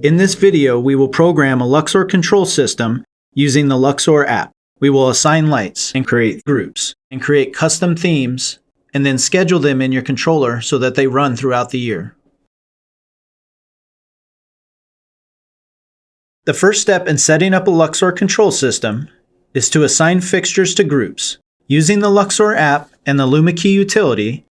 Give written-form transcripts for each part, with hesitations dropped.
In this video, we will program a Luxor control system using the Luxor app. We will assign lights and create groups and create custom themes and then schedule them in your controller so that they run throughout the year. The first step in setting up a Luxor control system is to assign fixtures to groups. Using the Luxor app and the LumaKey utility,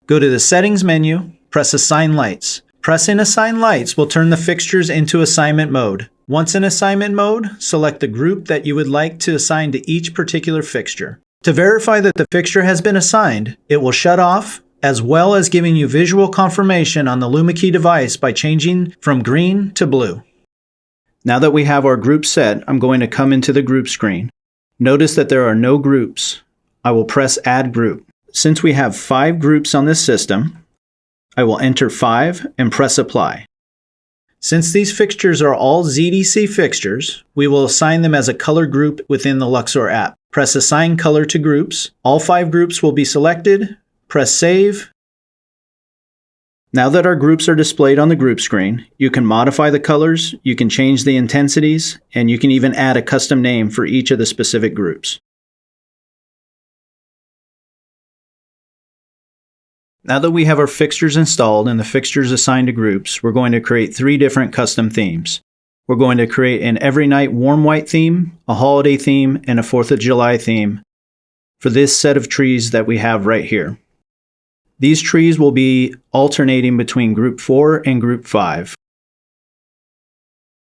go to the Settings menu, press Assign Lights. Pressing Assign Lights will turn the fixtures into assignment mode. Once in assignment mode, select the group that you would like to assign to each particular fixture. To verify that the fixture has been assigned, it will shut off, as well as giving you visual confirmation on the LumaKey device by changing from green to blue. Now that we have our group set, I'm going to come into the group screen. Notice that there are no groups. I will press Add Group. Since we have 5 groups on this system, I will enter 5 and press Apply. Since these fixtures are all ZDC fixtures, we will assign them as a color group within the Luxor app. Press Assign Color to Groups. All 5 groups will be selected. Press Save. Now that our groups are displayed on the group screen, you can modify the colors, you can change the intensities, and you can even add a custom name for each of the specific groups. Now that we have our fixtures installed and the fixtures assigned to groups, we're going to create 3 different custom themes. We're going to create an every night warm white theme, a holiday theme, and a 4th of July theme for this set of trees that we have right here. These trees will be alternating between Group 4 and Group 5.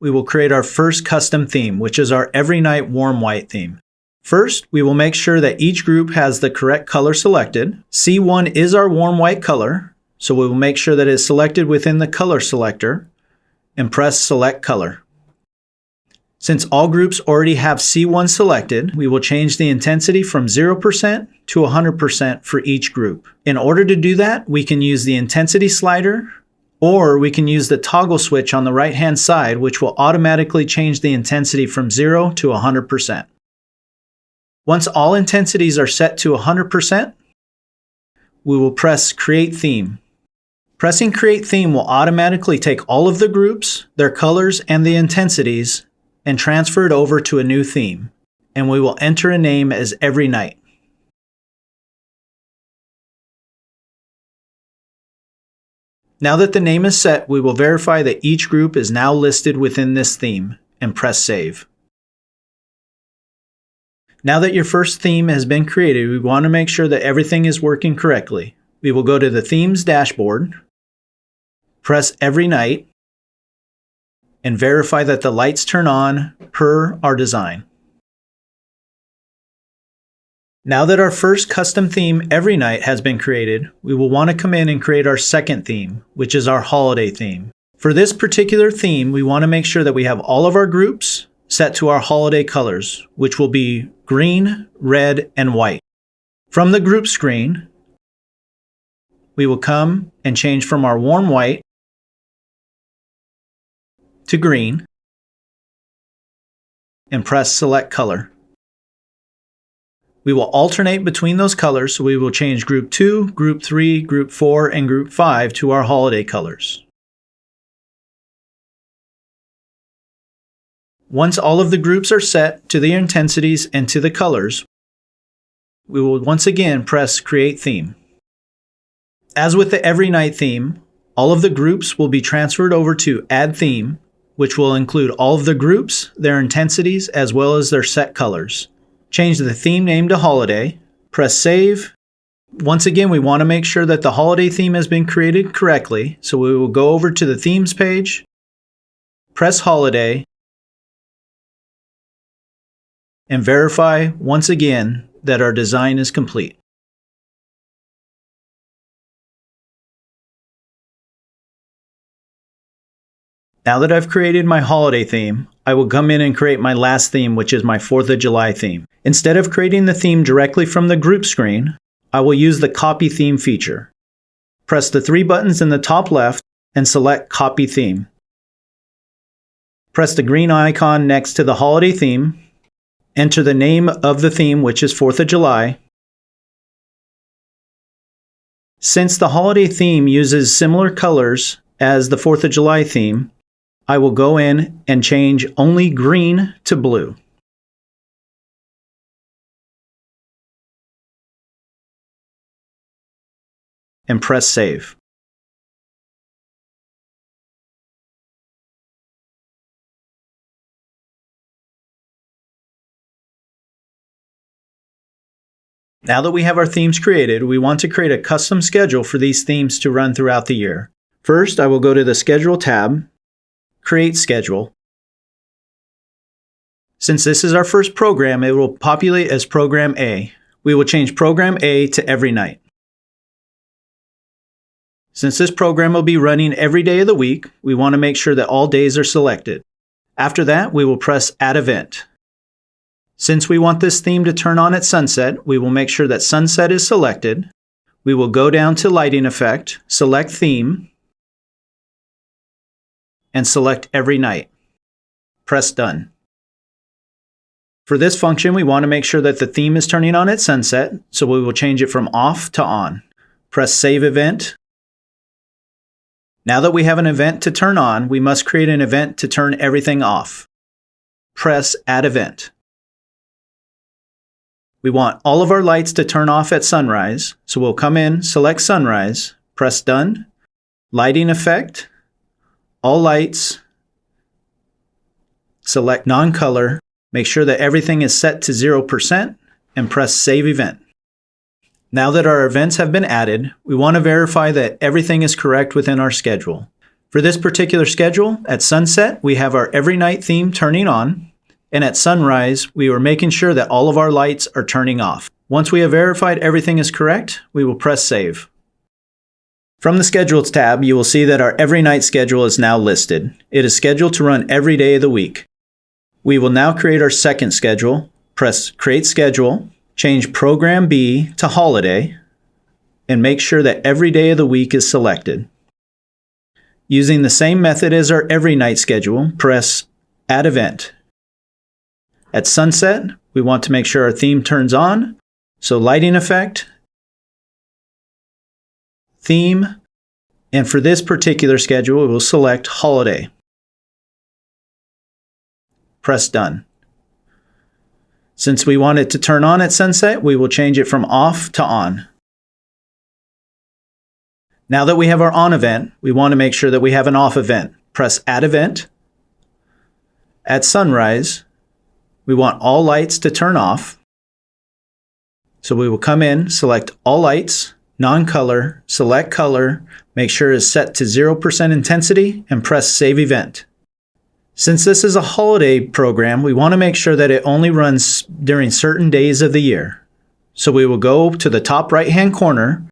We will create our first custom theme, which is our every night warm white theme. First, we will make sure that each group has the correct color selected. C1 is our warm white color, so we will make sure that it is selected within the color selector and press Select Color. Since all groups already have C1 selected, we will change the intensity from 0% to 100% for each group. In order to do that, we can use the intensity slider, or we can use the toggle switch on the right-hand side, which will automatically change the intensity from 0 to 100%. Once all intensities are set to 100%, we will press Create Theme. Pressing Create Theme will automatically take all of the groups, their colors, and the intensities and transfer it over to a new theme, and we will enter a name as Every Night. Now that the name is set, we will verify that each group is now listed within this theme and press Save. Now that your first theme has been created, we want to make sure that everything is working correctly. We will go to the Themes dashboard, press Every Night, and verify that the lights turn on per our design. Now that our first custom theme, Every Night, has been created, we will want to come in and create our second theme, which is our holiday theme. For this particular theme, we want to make sure that we have all of our groups set to our holiday colors, which will be green, red, and white. From the group screen, we will come and change from our warm white to green and press Select Color. We will alternate between those colors, so we will change Group 2, Group 3, Group 4, and Group 5 to our holiday colors. Once all of the groups are set to the intensities and to the colors, we will once again press Create Theme. As with the Every Night theme, all of the groups will be transferred over to Add Theme, which will include all of the groups, their intensities, as well as their set colors. Change the theme name to Holiday, press Save. Once again, we want to make sure that the holiday theme has been created correctly, so we will go over to the Themes page, press Holiday, and verify once again that our design is complete. Now that I've created my holiday theme, I will come in and create my last theme, which is my 4th of July theme. Instead of creating the theme directly from the group screen, I will use the Copy Theme feature. Press the 3 buttons in the top left and select Copy Theme. Press the green icon next to the holiday theme. Enter the name of the theme, which is 4th of July. Since the holiday theme uses similar colors as the 4th of July theme, I will go in and change only green to blue. And press save. Now that we have our themes created, we want to create a custom schedule for these themes to run throughout the year. First, I will go to the Schedule tab, Create Schedule. Since this is our first program, it will populate as Program A. We will change Program A to every night. Since this program will be running every day of the week, we want to make sure that all days are selected. After that, we will press Add Event. Since we want this theme to turn on at sunset, we will make sure that sunset is selected. We will go down to Lighting Effect, select Theme, and select Every Night. Press Done. For this function, we want to make sure that the theme is turning on at sunset, so we will change it from off to on. Press Save Event. Now that we have an event to turn on, we must create an event to turn everything off. Press Add Event. We want all of our lights to turn off at sunrise, so we'll come in, select Sunrise, press Done, Lighting Effect, All Lights, select Non-Color, make sure that everything is set to 0%, and press Save Event. Now that our events have been added, we want to verify that everything is correct within our schedule. For this particular schedule, at sunset, we have our Every Night theme turning on, and at sunrise, we are making sure that all of our lights are turning off. Once we have verified everything is correct, we will press Save. From the Schedules tab, you will see that our Every Night schedule is now listed. It is scheduled to run every day of the week. We will now create our second schedule. Press Create Schedule, change Program B to Holiday, and make sure that every day of the week is selected. Using the same method as our Every Night schedule, press Add Event. At sunset, we want to make sure our theme turns on, so Lighting Effect, Theme, and for this particular schedule, we will select Holiday. Press Done. Since we want it to turn on at sunset, we will change it from off to on. Now that we have our on event, we want to make sure that we have an off event. Press Add Event. At sunrise, we want all lights to turn off. So we will come in, select All Lights, Non-Color, select Color, make sure it is set to 0% intensity, and press Save Event. Since this is a holiday program, we want to make sure that it only runs during certain days of the year. So we will go to the top right-hand corner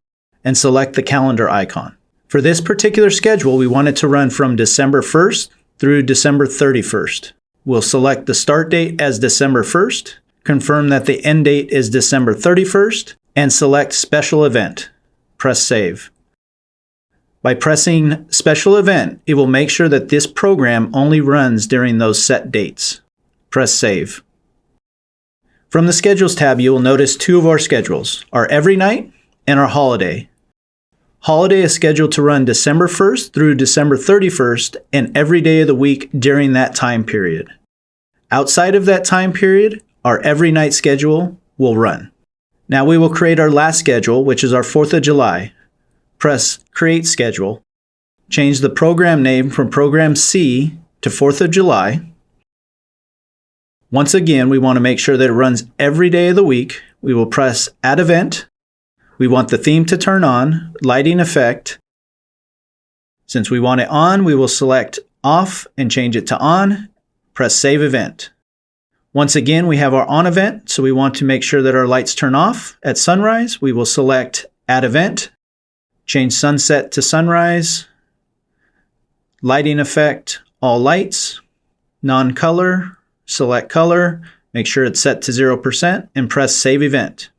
and select the calendar icon. For this particular schedule, we want it to run from December 1st through December 31st. We'll select the start date as December 1st, confirm that the end date is December 31st, and select Special Event. Press Save. By pressing Special Event, it will make sure that this program only runs during those set dates. Press Save. From the Schedules tab, you will notice two of our schedules, our Every Night and our Holiday. Holiday is scheduled to run December 1st through December 31st and every day of the week during that time period. Outside of that time period, our Every Night schedule will run. Now we will create our last schedule, which is our 4th of July. Press Create Schedule. Change the program name from Program C to 4th of July. Once again, we want to make sure that it runs every day of the week. We will press Add Event. We want the theme to turn on, Lighting Effect. Since we want it on, we will select Off and change it to On. Press Save Event. Once again, we have our on event, so we want to make sure that our lights turn off. At sunrise, we will select Add Event, change sunset to sunrise, Lighting Effect, All Lights, Non-Color, select Color, make sure it's set to 0%, and press Save Event.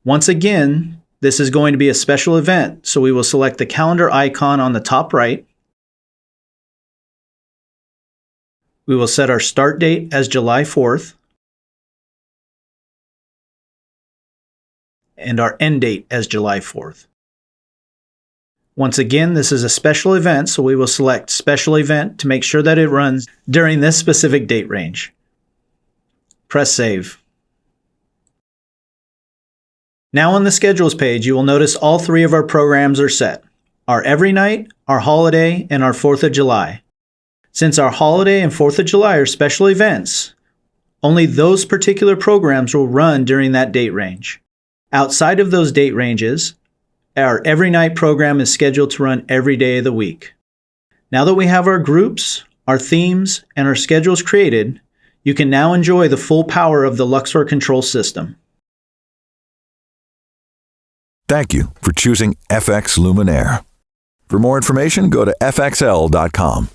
Once again, this is going to be a special event, so we will select the calendar icon on the top right. We will set our start date as July 4th and our end date as July 4th. Once again, this is a special event, so we will select Special Event to make sure that it runs during this specific date range. Press Save. Now on the Schedules page, you will notice all three of our programs are set: our Every Night, our Holiday, and our 4th of July. Since our Holiday and 4th of July are special events, only those particular programs will run during that date range. Outside of those date ranges, our Every Night program is scheduled to run every day of the week. Now that we have our groups, our themes, and our schedules created, you can now enjoy the full power of the Luxor control system. Thank you for choosing FX Luminaire. For more information, go to fxl.com.